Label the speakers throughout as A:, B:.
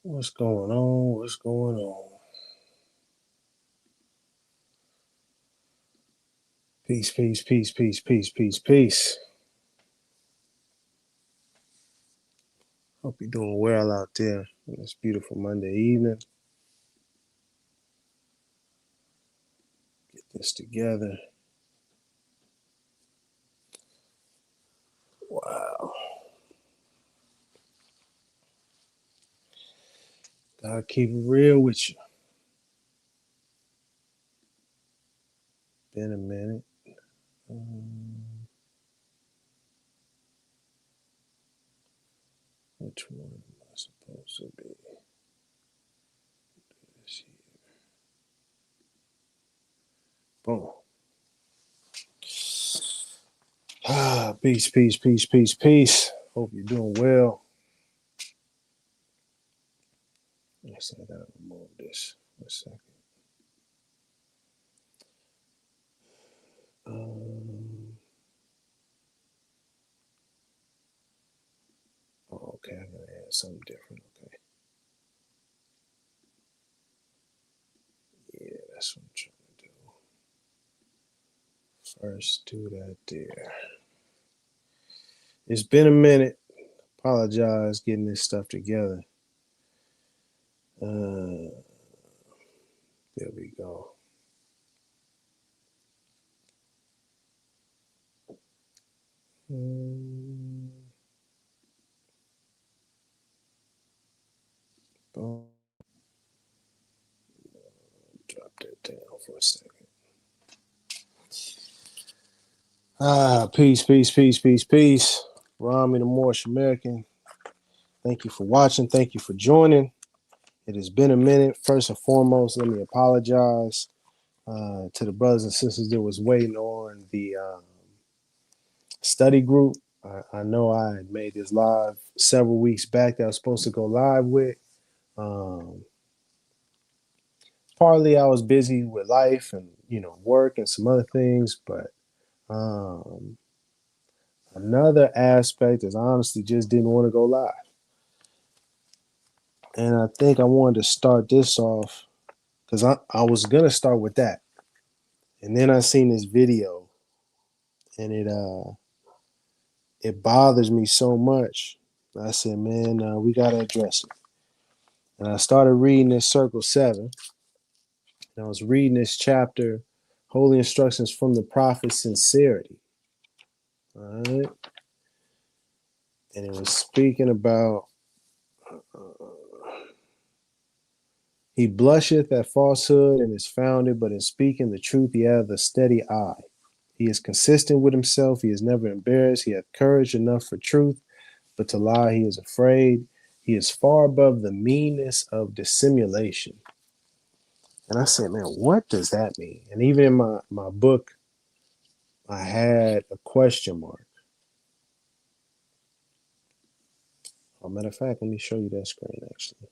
A: What's going on? What's going on? Peace, peace, peace, peace, peace, peace, peace. Hope you're doing well out there on this beautiful Monday evening. Get this together. Wow. Gotta keep it real with you. Been a minute. Which one am I supposed to be? This here. Boom. Peace, peace, peace, peace, peace. Hope you're doing well. Yes, I gotta remove this for a second. Okay, I'm gonna add something different. Okay. Yeah, that's what I'm trying to do. First, do that there. It's been a minute. Apologize getting this stuff together. There we go. Boom. Drop that down for a second. Peace, peace, peace, peace, peace. Bey the Moorish American. Thank you for watching. Thank you for joining. It has been a minute. First and foremost, let me apologize to the brothers and sisters that was waiting on the study group. I know I had made this live several weeks back that I was supposed to go live with. Partly I was busy with life and work and some other things, but another aspect is I honestly just didn't want to go live. And I think I wanted to start this off because I was gonna start with that. And then I seen this video and it bothers me so much. I said, man, we gotta address it. And I started reading this Circle 7. And I was reading this chapter, Holy Instructions from the Prophet Sincerity. All right. And it was speaking about he blusheth at falsehood and is founded, but in speaking the truth he hath a steady eye. He is consistent with himself. He is never embarrassed. He hath courage enough for truth, but to lie he is afraid. He is far above the meanness of dissimulation. And I said, man, what does that mean? And even in my book, I had a question mark. As a matter of fact, let me show you that screen actually.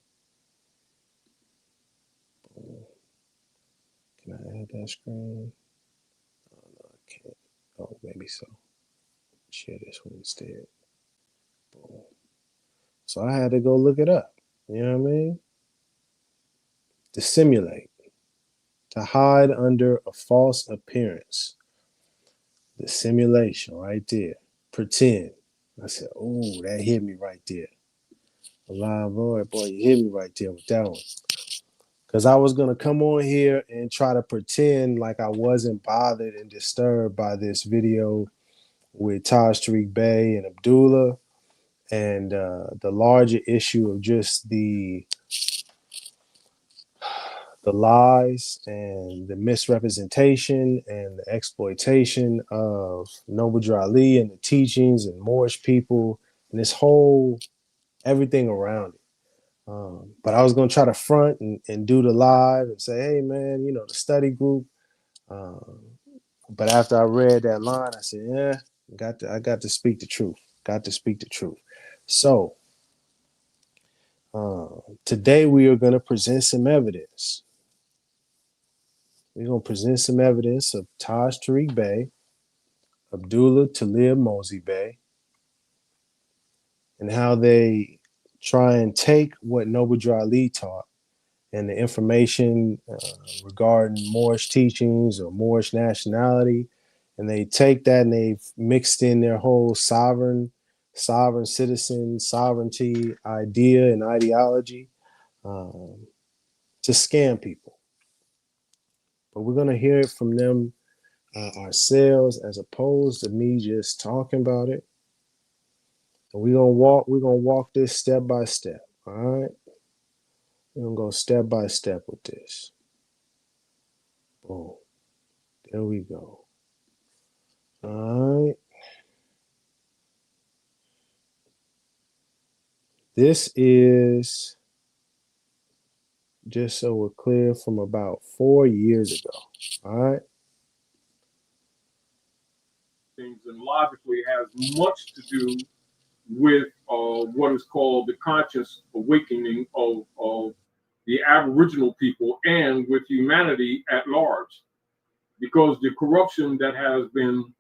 A: Can I add that screen? Oh, no, I can't. Oh, maybe so. Share this one instead. Boom. So I had to go look it up. You know what I mean? Dissimulate. To hide under a false appearance. Dissimulation right there. Pretend. I said, oh, that hit me right there. Alive, boy, you hit me right there with that one. Because I was going to come on here and try to pretend like I wasn't bothered and disturbed by this video with Taj Tarik Bey and Abdullah and the larger issue of just the lies and the misrepresentation and the exploitation of Noble Drew Ali and the teachings and Moorish people and this whole everything around it. But I was going to try to front and do the live and say, hey, man, the study group. But after I read that line, I said, yeah, I got to speak the truth. Got to speak the truth. So today we are going to present some evidence. We're going to present some evidence of Taj Tarik Bey, Abdullah Talib Mosi Bey, and how they try and take what Noble Drew Ali taught and the information regarding Moorish teachings or Moorish nationality, and they take that and they've mixed in their whole sovereign citizen, sovereignty idea and ideology to scam people. But we're going to hear it from them ourselves as opposed to me just talking about it. And we're gonna walk this step by step. All right. We're gonna go step by step with this. Boom. There we go. All right. This is, just so we're clear, from about 4 years ago. All right.
B: Things and logically has much to do with what is called the conscious awakening of the Aboriginal people and with humanity at large. Because the corruption that has been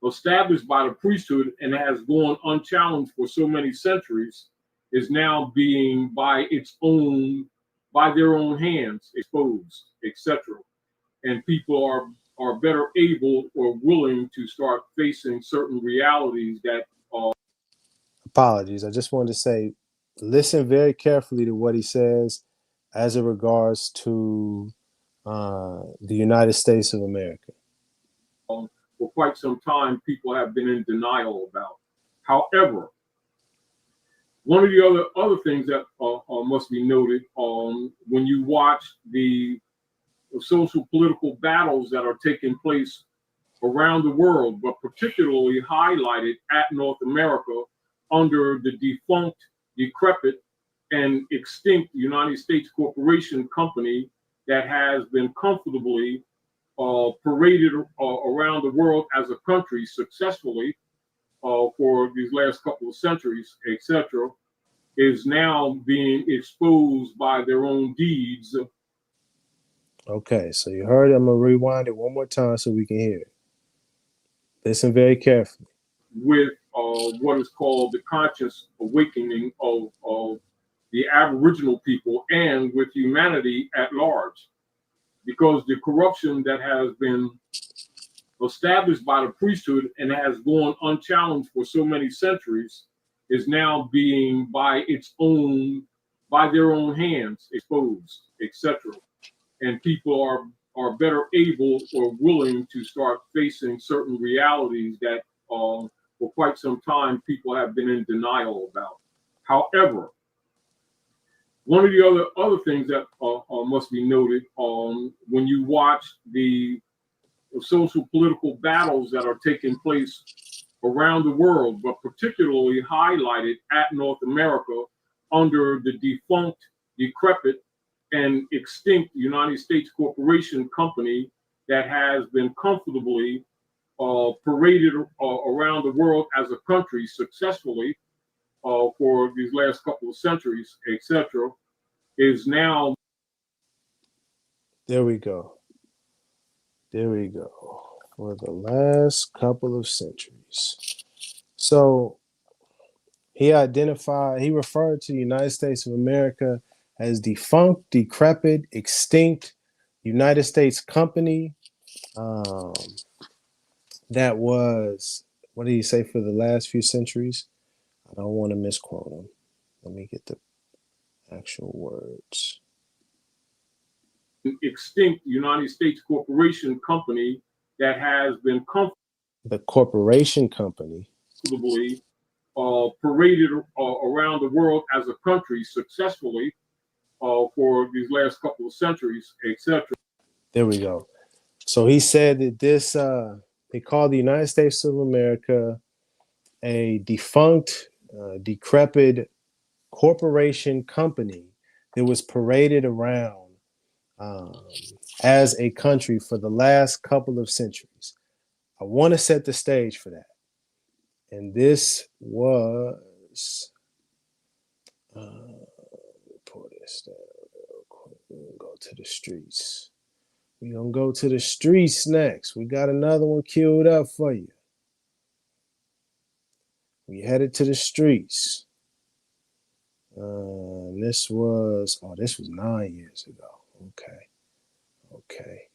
B: established by the priesthood and has gone unchallenged for so many centuries is now being by their own hands exposed, etc. And people are better able or willing to start facing certain realities that
A: Apologies. I just wanted to say, listen very carefully to what he says as it regards to the United States of America.
B: For quite some time people have been in denial about. However, one of the other things that must be noted when you watch the social political battles that are taking place around the world, but particularly highlighted at North America under the defunct, decrepit, and extinct United States Corporation Company that has been comfortably paraded around the world as a country successfully for these last couple of centuries, etc., is now being exposed by their own deeds.
A: Okay, so you heard it. I'm going to rewind it one more time so we can hear it. Listen very carefully.
B: With what is called the conscious awakening of the Aboriginal people and with humanity at large. Because the corruption that has been established by the priesthood and has gone unchallenged for so many centuries is now being by their own hands exposed, etc. And people are better able or willing to start facing certain realities that for quite some time people have been in denial about. However, one of the other things that must be noted when you watch the social political battles that are taking place around the world, but particularly highlighted at North America under the defunct, decrepit, and extinct United States Corporation Company that has been comfortably paraded around the world as a country successfully for these last couple of centuries, etc., is now.
A: There we go. There we go. For the last couple of centuries. So he referred to the United States of America as defunct, decrepit, extinct United States company. That was, what did he say, for the last few centuries? I don't want to misquote him. Let me get the actual words.
B: Extinct United States Corporation Company that has been
A: the corporation company
B: comfortably paraded around the world as a country successfully for these last couple of centuries, etc.
A: There we go. So he said that this, they called the United States of America a defunct, decrepit corporation company that was paraded around as a country for the last couple of centuries. I want to set the stage for that. And this was, pull this down real quick. We're going to go to the streets. We're going to go to the streets next. We got another one queued up for you. We headed to the streets. This was 9 years ago. Okay.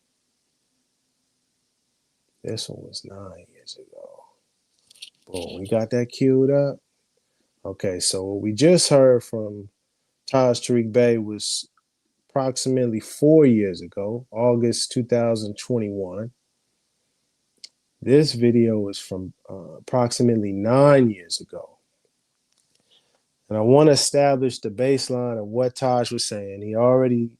A: This one was 9 years ago. Boom, we got that queued up. Okay, so what we just heard from Taj Tarik Bey was approximately 4 years ago, August 2021. This video is from approximately 9 years ago. And I want to establish the baseline of what Taj was saying. He already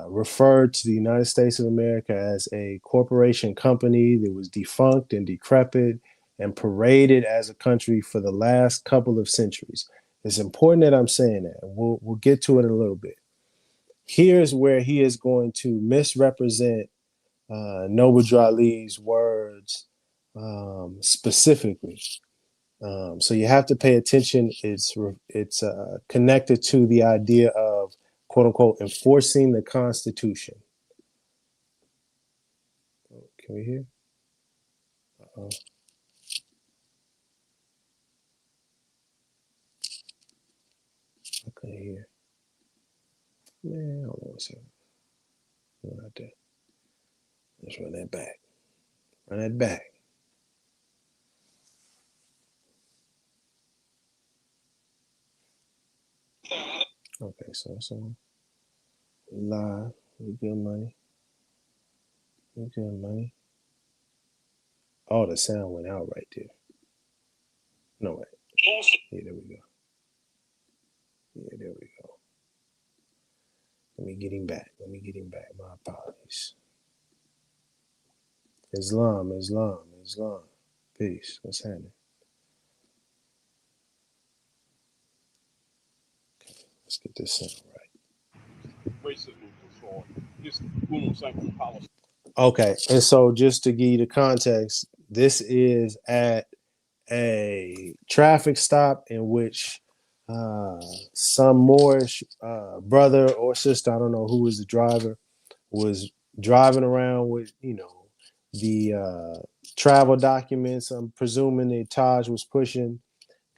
A: referred to the United States of America as a corporation company that was defunct and decrepit and paraded as a country for the last couple of centuries. It's important that I'm saying that. We'll get to it in a little bit. Here's where he is going to misrepresent Noble Drew Ali's words specifically. So you have to pay attention. It's connected to the idea of quote unquote enforcing the Constitution. Can we hear? Uh-oh. I couldn't hear. Man, hold on a second. Right there. Let's run that back. Run that back. Okay, so it's on live. We good money. We good money. Oh, the sound went out right there. No way. Yeah, there we go. Yeah, there we go. Let me get him back. My apologies. Islam. Peace. What's happening? Okay, let's get this sound right. Okay, and so just to give you the context, this is at a traffic stop in which some Moorish brother or sister, I don't know who was the driver, was driving around with, the travel documents. I'm presuming that Taj was pushing,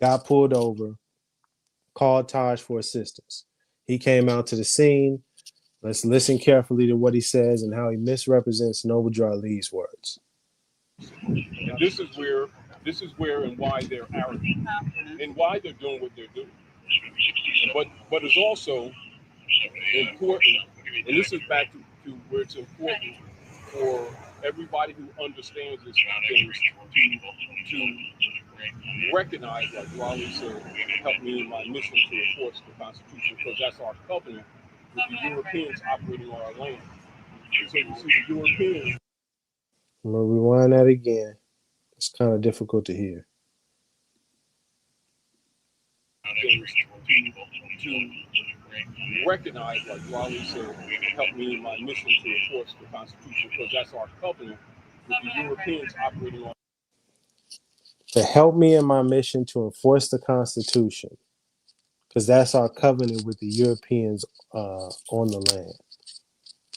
A: got pulled over, called Taj for assistance. He came out to the scene. Let's listen carefully to what he says and how he misrepresents Noble Drew Ali's words.
C: And this is where and why they're arrogant and why they're doing what they're doing. But it's also important, and this is back to where it's important for everybody who understands this things to recognize, like Raleigh said, help me in my mission to enforce the Constitution, because that's our covenant with the Europeans operating on our land. So you see the Europeans.
A: I'm gonna rewind that again. It's kind of difficult to hear.
C: To recognize, like Raleigh said, help me in my mission to enforce the Constitution, because that's our covenant with the Europeans operating on.
A: To help me in my mission to enforce the Constitution, because that's our covenant with the Europeans on the land.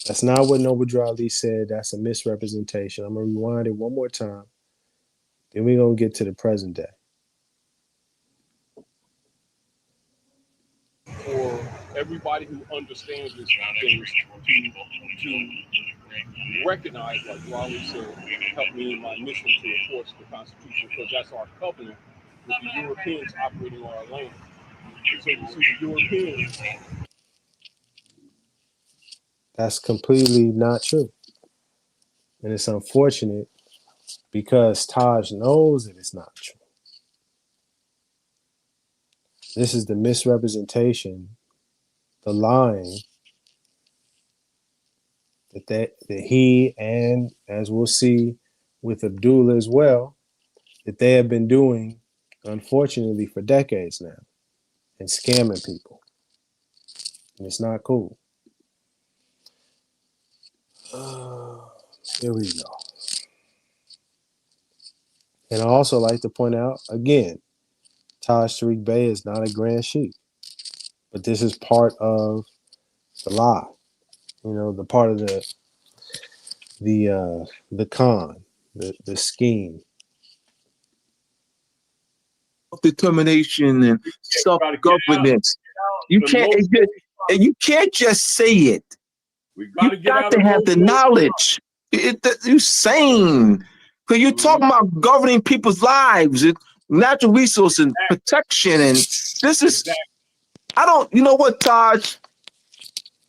A: That's not what Noble Drew Ali said. That's a misrepresentation. I'm gonna rewind it one more time. Then we're gonna get to the present day.
C: For everybody who understands this things to recognize, like Raleigh said, help me in my mission to enforce the Constitution, because that's our covenant with the Europeans operating on our land. So you see the Europeans.
A: That's completely not true. And it's unfortunate because Taj knows that it's not true. This is the misrepresentation, the lying that he, and as we'll see with Abdullah as well, that they have been doing, unfortunately, for decades now, and scamming people. And it's not cool. Here we go. And I also like to point out, again, Taj Tarik Bey is not a grand sheik, but this is part of the lie. The part of the con, the scheme.
D: self-determination and self-governance. You can't, and you can't just say it.
C: We
D: You got to have the knowledge. You're sane. Because you're talking about governing people's lives and natural resources and protection. And this is, I don't, you know what, Taj?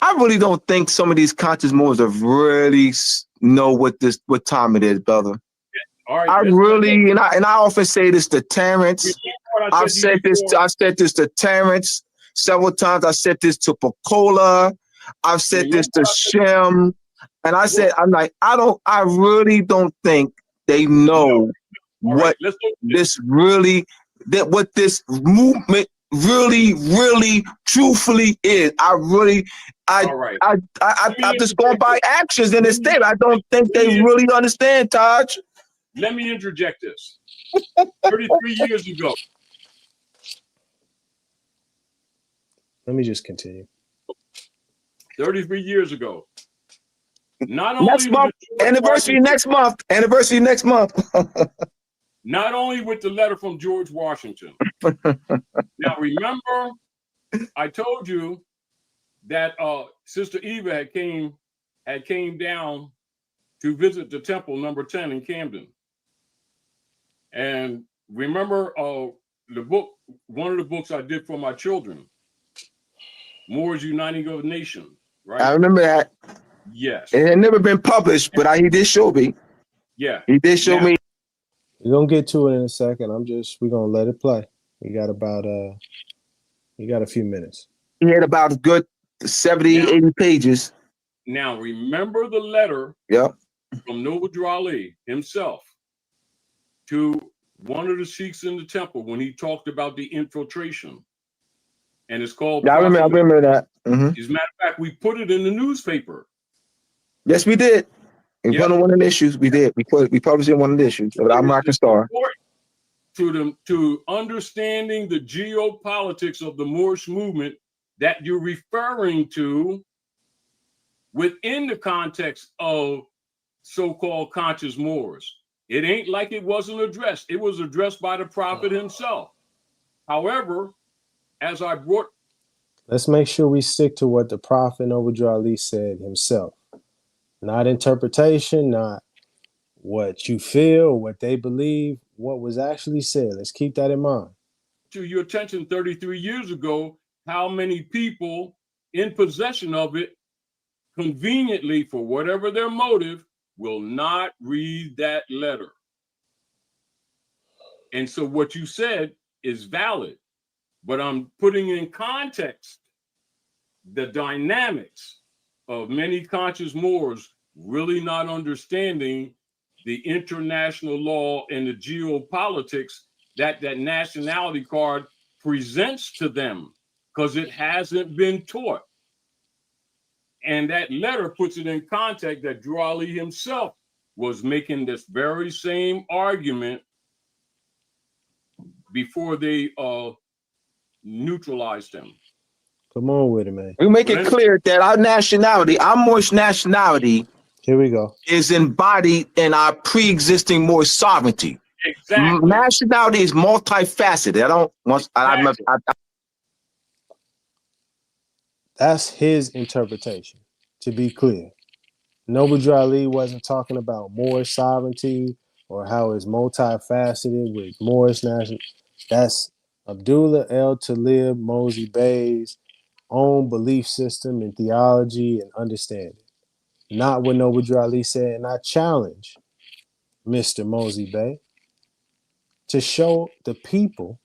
D: I really don't think some of these conscious Moors have really know what time it is, brother.
C: All right,
D: I really, and I often say this to Terrence. I've said this to Terrence several times. I said this to Pecola. I've said this to Shem. And I said, I really don't think they know what this movement really truthfully is. I'm just going by actions in this state. I don't think they really understand, Taj.
C: Let me interject this. 33 years ago.
A: Let me just continue.
C: 33 years ago. Not only
D: next month, anniversary next month.
C: Not only with the letter from George Washington. Now remember, I told you that Sister Eva had came down to visit the temple number 10 in Camden. And remember the book, one of the books I did for my children, Moors Uniting of Nations, right?
D: I remember that.
C: Yes.
D: It had never been published, but he did show me.
C: Yeah.
D: He did show me.
A: We're gonna get to it in a second. We're gonna let it play. We got a few minutes.
D: He had about a good 80 pages.
C: Now remember the letter from Noble Drew Ali himself to one of the Sikhs in the temple when he talked about the infiltration. And it's called
D: I remember that.
C: As a matter of fact, we put it in the newspaper.
D: Yes, we did. In one of the issues, we did. We published in one of the issues of American Star.
C: To understanding the geopolitics of the Moorish movement that you're referring to within the context of so-called conscious Moors. It ain't like it wasn't addressed. It was addressed by the Prophet himself. However, as I brought...
A: Let's make sure we stick to what the Prophet Noble Drew Ali said himself. Not interpretation, not what you feel, what they believe, what was actually said. Let's keep that in mind.
C: To your attention 33 years ago, how many people in possession of it, conveniently, for whatever their motive, will not read that letter. And so what you said is valid, but I'm putting in context the dynamics of many conscious Moors really not understanding the international law and the geopolitics that nationality card presents to them, because it hasn't been taught. And that letter puts it in context that Drew Ali himself was making this very same argument before they neutralized him.
A: Come on with it, man.
D: We make it clear that our nationality, our Moorish nationality,
A: here we go, is
D: embodied in our pre-existing Moorish sovereignty.
C: Exactly.
D: Nationality is multifaceted.
A: That's his interpretation, to be clear. Noble Drew Ali wasn't talking about Moorish sovereignty or how it's multifaceted with Moorish national. That's Abdullah talib Mosi Bey's own belief system and theology and understanding. Not what Noble Drew Ali said. And I challenge Mr. Mosi Bey to show the people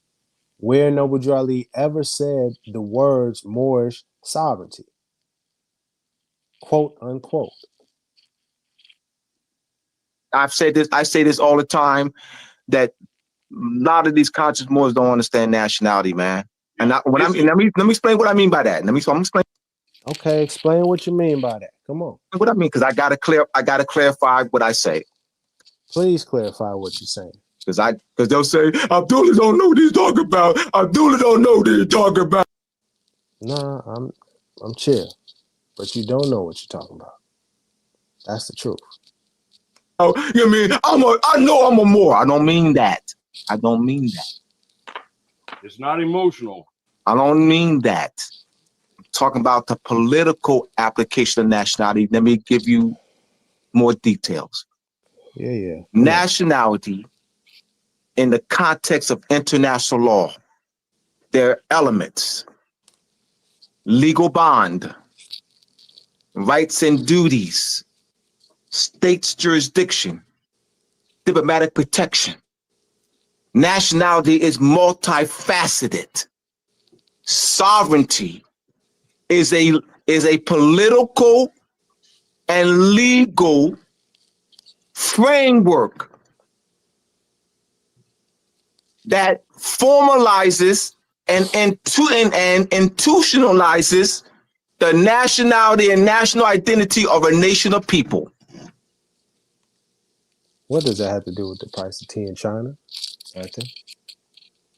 A: where Noble Drew Ali ever said the words Moorish sovereignty, quote unquote.
D: I say this all the time, that a lot of these conscious Moors don't understand nationality, man. And let me explain what I mean by that. I'm explain.
A: Okay, explain what you mean by that. Come on.
D: What I mean, because I gotta clarify what I say.
A: Please clarify what you're saying.
D: Because they'll say, Abdullah don't know what he's talking about. Abdullah don't know what he's talking about.
A: Nah, I'm chill. But you don't know what you're talking about. That's the truth.
D: Oh, you mean I know I'm a Moor. I don't mean that.
C: It's not emotional.
D: I don't mean that. I'm talking about the political application of nationality. Let me give you more details.
A: Yeah.
D: Nationality, in the context of international law, there are elements: legal bond, rights and duties, state's jurisdiction, diplomatic protection. Nationality is multifaceted. Sovereignty is a political and legal framework that formalizes and institutionalizes the nationality and national identity of a nation of people.
A: What does that have to do with the price of tea in China? Nothing.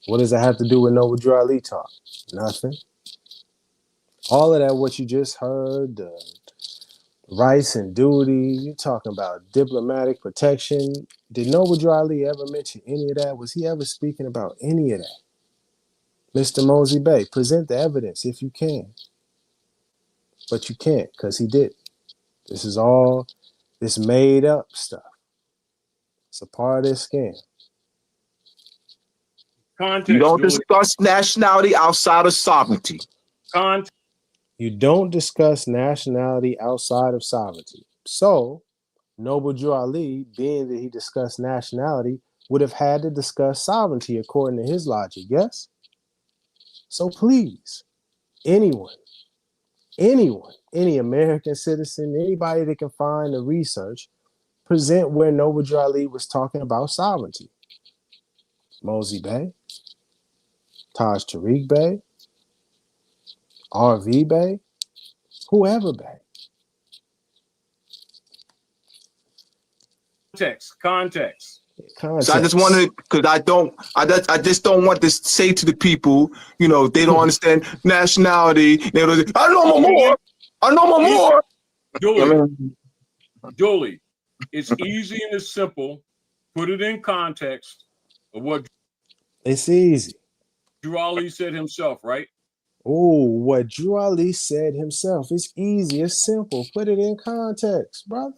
A: What does that have to do with Noble Drew Ali talk? Nothing. All of that, what you just heard, the rights and duty, you're talking about diplomatic protection. Did Noble Drew Ali ever mention any of that? Was he ever speaking about any of that? Mr. Mosi Bey, present the evidence if you can. But you can't, because he did. This is all this made up stuff. It's a part of this scam.
C: Context.
D: You don't
C: Julie.
D: discuss nationality outside of sovereignty.
C: Context.
A: You don't discuss nationality outside of sovereignty. So, Noble Drew Ali, being that he discussed nationality, would have had to discuss sovereignty according to his logic, yes? So please, anyone, any American citizen, anybody that can find the research, present where Noble Drew Ali was talking about sovereignty. Mosi Bey, Taj Tarik Bey, RV Bey, whoever Bey.
C: Context.
D: So I just wanted, because I just don't want to say to the people, you know, they don't understand nationality. They don't, I know more. I know more.
C: Julie, it's easy and it's simple. Put it in context of what
A: It's easy.
C: Drew Ali said himself, right?
A: Oh, what Drew Ali said himself. It's easy. It's simple. Put it in context, brother.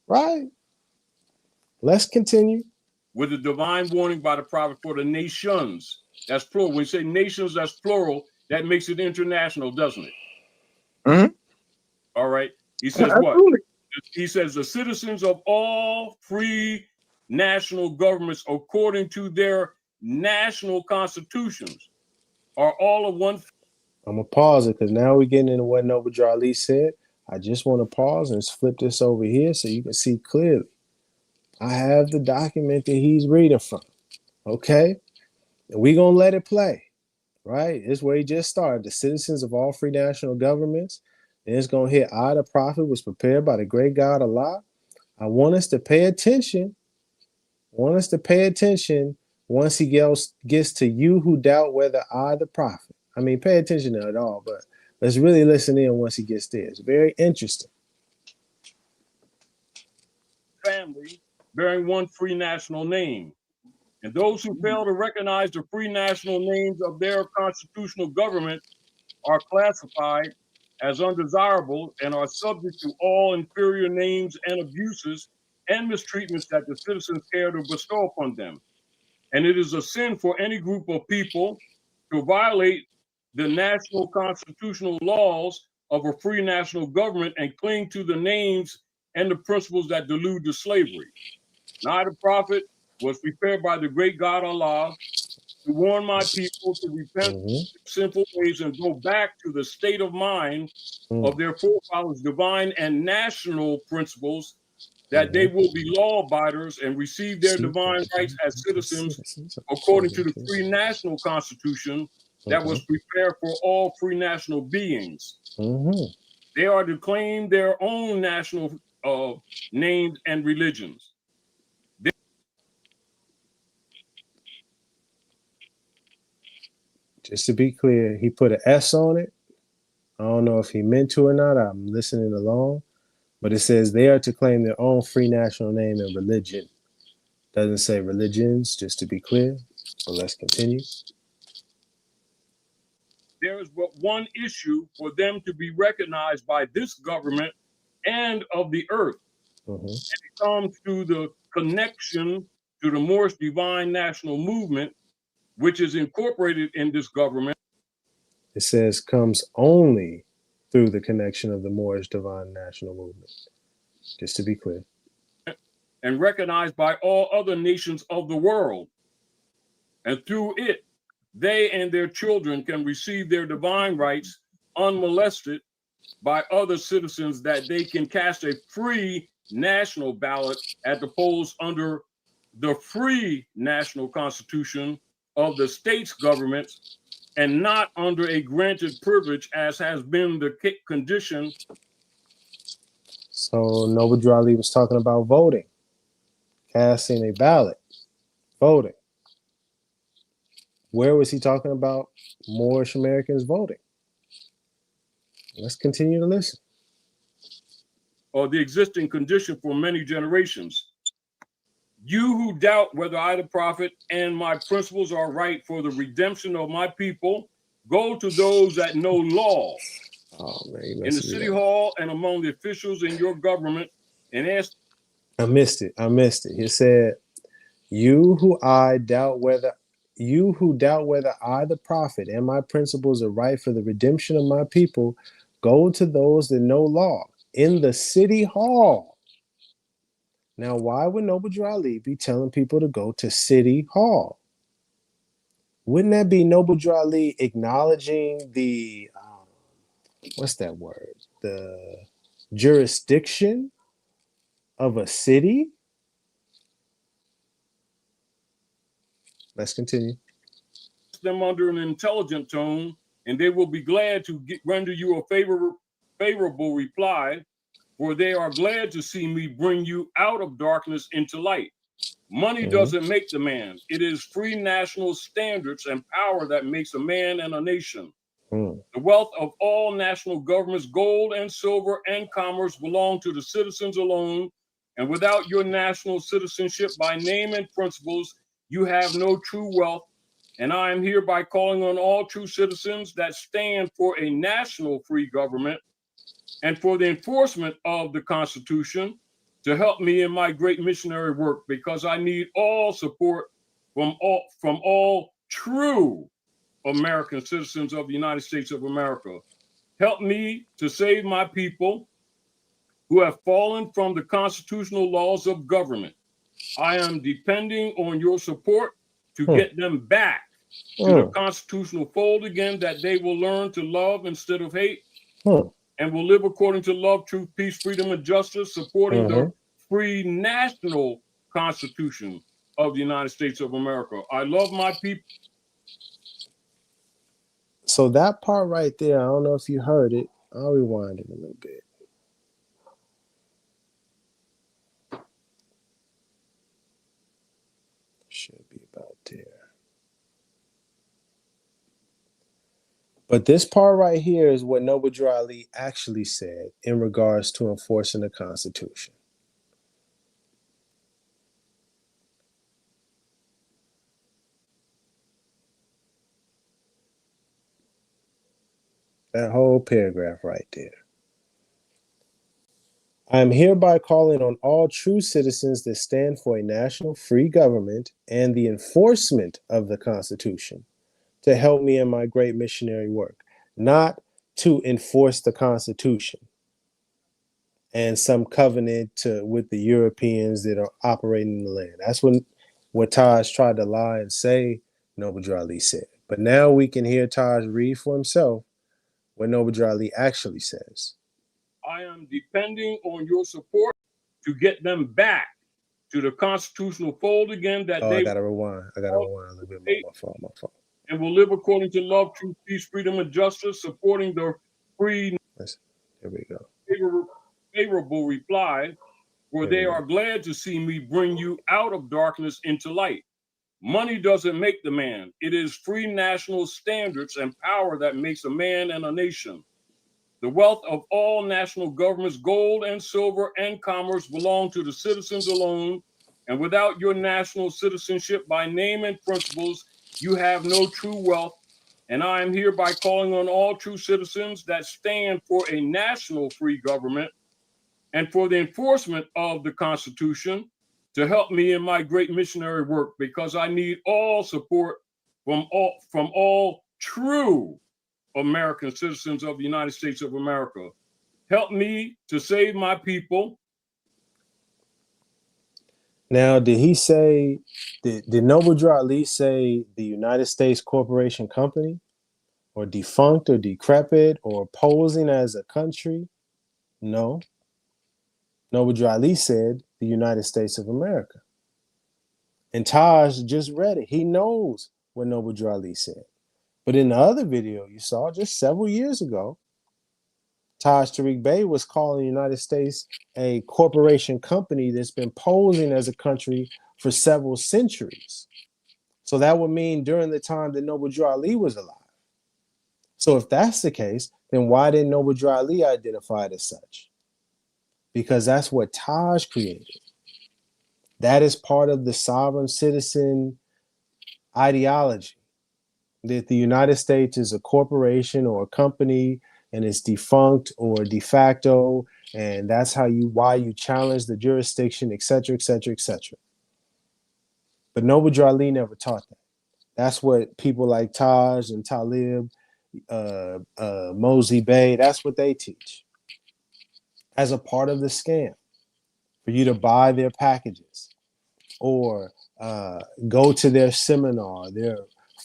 A: Right? Let's continue.
C: With a divine warning by the prophet for the nations. That's plural. When you say nations, that's plural. That makes it international, doesn't it?
D: Mm-hmm.
C: All right. He says what? He says the citizens of all free national governments, according to their national constitutions, are all of one.
A: I'm going to pause it because now we're getting into what Noble Drew Ali said. I just want to pause and flip this over here so you can see clearly. I have the document that he's reading from. Okay? And we're going to let it play. Right? It's where he just started. The citizens of all free national governments. And it's going to hit I, the prophet, was prepared by the great God Allah. I want us to pay attention. Once he gets to you who doubt whether I, the prophet. I mean, pay attention to it all, but let's really listen in once he gets there. It's very interesting.
C: Family bearing one free national name. And those who fail to recognize the free national names of their constitutional government are classified as undesirable and are subject to all inferior names and abuses and mistreatments that the citizens care to bestow upon them. And it is a sin for any group of people to violate the national constitutional laws of a free national government and cling to the names and the principles that delude to slavery. Now the prophet was prepared by the great God Allah to warn my people to repent of sinful ways and go back to the state of mind of their forefathers' divine and national principles, that they will be law abiders and receive their divine rights as citizens according to the free national constitution that was prepared for all free national beings. They are to claim their own national names and religions.
A: Just to be clear, he put an S on it. I don't know if he meant to or not. I'm listening along. But it says they are to claim their own free national name and religion. Doesn't say religions, just to be clear. But let's continue.
C: there is but one issue for them to be recognized by this government and of the earth.
A: Mm-hmm.
C: And it comes to the connection to the Moorish Divine National Movement, which is incorporated in this government.
A: It says comes only through the connection of the Moorish Divine National Movement. Just to be clear.
C: And recognized by all other nations of the world. And through it, they and their children can receive their divine rights unmolested by other citizens, that they can cast a free national ballot at the polls under the free national constitution of the state's governments, and not under a granted privilege, as has been the condition.
A: So Noble Drew Ali was talking about voting, casting a ballot, voting. Where was he talking about Moorish Americans voting? Let's continue to listen.
C: Or the existing condition for many generations. You who doubt whether I, the prophet, and my principles are right for the redemption of my people, go to those that know law in the city hall and among the officials in your government, and ask.
A: I missed it. He said, you who doubt whether I, the prophet, and my principles are right for the redemption of my people, go to those that know law in the city hall. Now, why would Noble Drew Ali be telling people to go to city hall? Wouldn't that be Noble Drew Ali acknowledging the, what's that word? The jurisdiction of a city? Let's continue.
C: Them under an intelligent tone, and they will be glad to render you a favorable reply, for they are glad to see me bring you out of darkness into light. Money doesn't make the man. It is free national standards and power that makes a man and a nation. The wealth of all national governments, gold and silver and commerce, belong to the citizens alone, and without your national citizenship by name and principles, you have no true wealth. And I am hereby calling on all true citizens that stand for a national free government and for the enforcement of the Constitution to help me in my great missionary work, because I need all support from all true American citizens of the United States of America. Help me to save my people who have fallen from the constitutional laws of government. I am depending on your support to get them back to the constitutional fold again, that they will learn to love instead of hate, and will live according to love, truth, peace, freedom, and justice, supporting the free national constitution of the United States of America. I love my people.
A: So that part right there, I don't know if you heard it. I'll rewind it a little bit. Should be about there. But this part right here is what Noble Drew Ali actually said in regards to enforcing the Constitution. That whole paragraph right there. I am hereby calling on all true citizens that stand for a national free government and the enforcement of the Constitution to help me in my great missionary work, not to enforce the Constitution and some covenant with the Europeans that are operating in the land. That's what Taj tried to lie and say, Noble Drew Ali said. But now we can hear Taj read for himself what Noble Drew Ali actually says.
C: I am depending on your support to get them back to the constitutional fold again, that
A: I gotta rewind a little bit more. My fault.
C: And will live according to love, truth, peace, freedom, and justice, supporting the free.
A: There we go.
C: Favorable reply, for they are glad to see me bring you out of darkness into light. Money doesn't make the man. It is free national standards and power that makes a man and a nation. The wealth of all national governments, gold and silver and commerce, belong to the citizens alone, and without your national citizenship by name and principles, you have no true wealth. and I am hereby calling on all true citizens that stand for a national free government and for the enforcement of the Constitution to help me in my great missionary work, because I need all support from all true American citizens of the United States of America. Help me to save my people.
A: Now, did he say, did Noble Drew Ali say the United States Corporation Company, or defunct or decrepit or posing as a country? No. Noble Drew Ali said the United States of America. And Taj just read it. He knows what Noble Drew Ali said. But in the other video you saw just several years ago, Taj Tarik Bey was calling the United States a corporation company that's been posing as a country for several centuries. So that would mean during the time that Noble Drew Ali was alive. So if that's the case, then why didn't Noble Drew Ali identify it as such? Because that's what Taj created. That is part of the sovereign citizen ideology, that the United States is a corporation or a company and it's defunct or de facto, and that's why you challenge the jurisdiction, et cetera, et cetera, et cetera. But Noble Drew Ali never taught that. That's what people like Taj and Talib Mosi Bey, that's what they teach as a part of the scam, for you to buy their packages or go to their seminar, their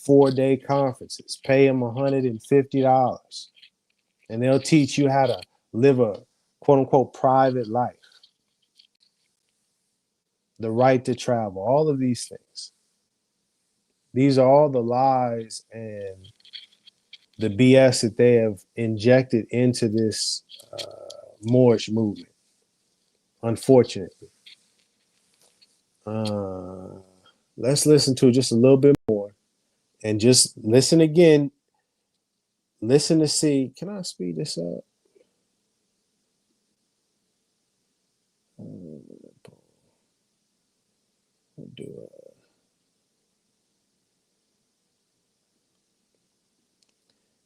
A: 4-day conferences, pay them $150, and they'll teach you how to live a quote unquote private life, the right to travel, all of these things. These are all the lies and the BS that they have injected into this Moorish movement, unfortunately. Let's listen to it just a little bit more and just listen again. Listen to see. Can I speed this up?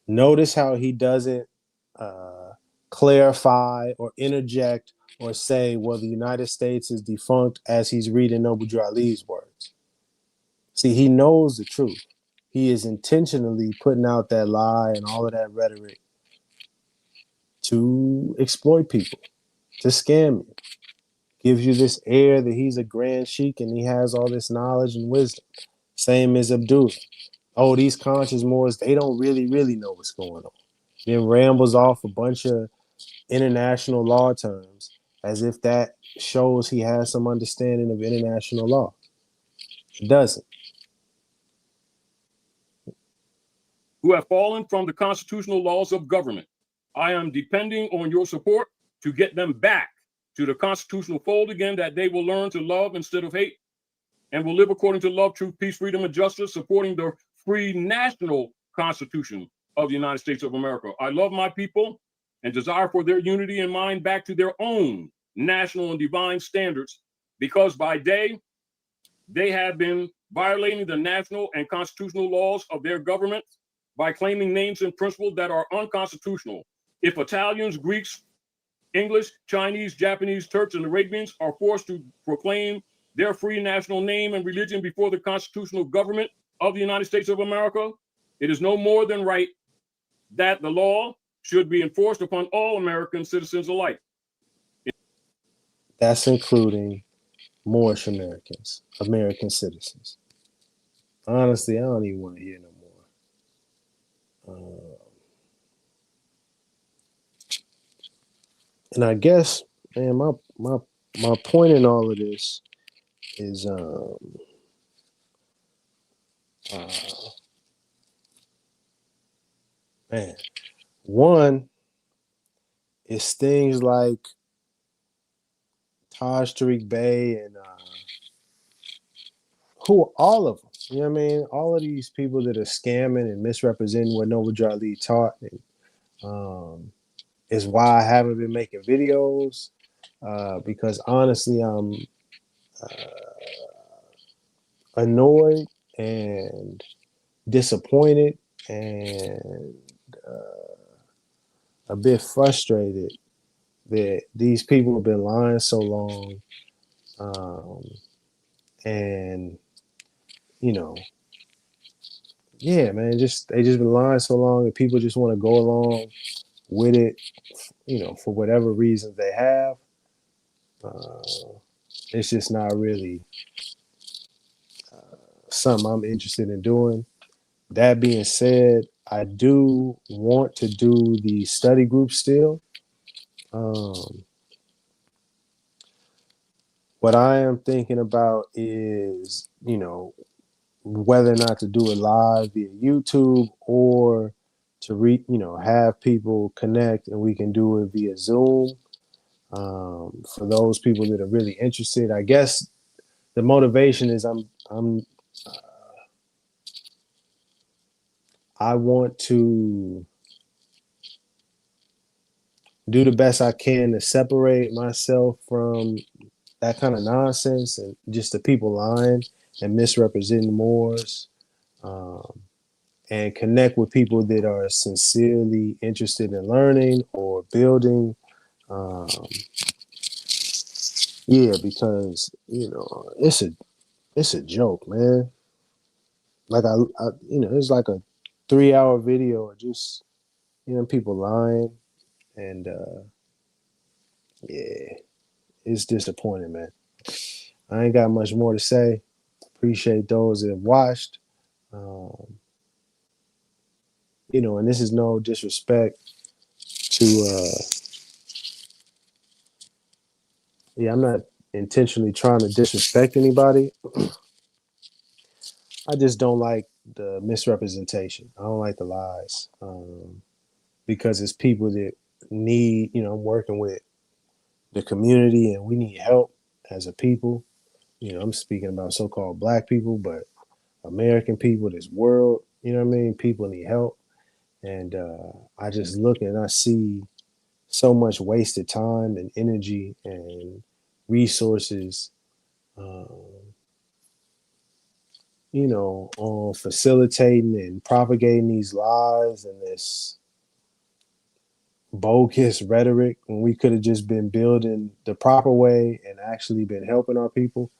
A: Notice how he doesn't clarify or interject or say, well, the United States is defunct, as he's reading Noble Drew Ali's words. See, he knows the truth. He is intentionally putting out that lie and all of that rhetoric to exploit people, to scam you. Gives you this air that he's a grand sheik and he has all this knowledge and wisdom. Same as Abdullah. Oh, these conscious Moors, they don't really know what's going on. Then rambles off a bunch of international law terms as if that shows he has some understanding of international law. It doesn't.
C: Who have fallen from the constitutional laws of government. I am depending on your support to get them back to the constitutional fold again, that they will learn to love instead of hate and will live according to love, truth, peace, freedom, and justice, supporting the free national Constitution of the United States of America. I love my people and desire for their unity and mind back to their own national and divine standards, because by day they have been violating the national and constitutional laws of their government by claiming names and principles that are unconstitutional. If Italians, Greeks, English, Chinese, Japanese, Turks, and Arabians are forced to proclaim their free national name and religion before the constitutional government of the United States of America, it is no more than right that the law should be enforced upon all American citizens alike.
A: That's including Moorish Americans, American citizens. Honestly, I don't even want to hear no more. And I guess, man, my point in all of this is man, one is things like Taj Tarik Bey and all of them. You know what I mean? All of these people that are scamming and misrepresenting what Noble Drew Ali taught, and, is why I haven't been making videos, because honestly, I'm annoyed and disappointed and a bit frustrated that these people have been lying so long, and you know, yeah, man, just they just been lying so long, and people just want to go along with it, for whatever reasons they have. Uh, it's just not really something I'm interested in doing. That being said, I do want to do the study group still. What I am thinking about is, whether or not to do it live via YouTube or to have people connect and we can do it via Zoom. For those people that are really interested, I guess the motivation is I want to do the best I can to separate myself from that kind of nonsense and just the people lying and misrepresenting Moors, and connect with people that are sincerely interested in learning or building. Um, yeah, because it's a joke, man. Like it's like a 3-hour video of just people lying, and yeah, it's disappointing, man. I ain't got much more to say. Appreciate those that have watched. Um, and this is no disrespect to I'm not intentionally trying to disrespect anybody. I just don't like the misrepresentation. I don't like the lies, because it's people that need, I'm working with the community and we need help as a people. I'm speaking about so-called black people, but American people, this world, you know what I mean? People need help. And I just look and I see so much wasted time and energy and resources, um, on facilitating and propagating these lies and this bogus rhetoric when we could have just been building the proper way and actually been helping our people.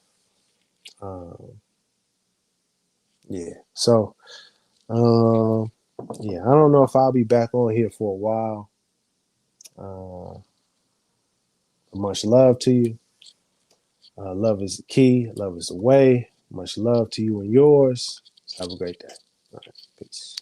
A: Yeah. So, yeah, I don't know if I'll be back on here for a while. Much love to you. Love is the key. Love is the way. Much love to you and yours. Have a great day. All right. Peace.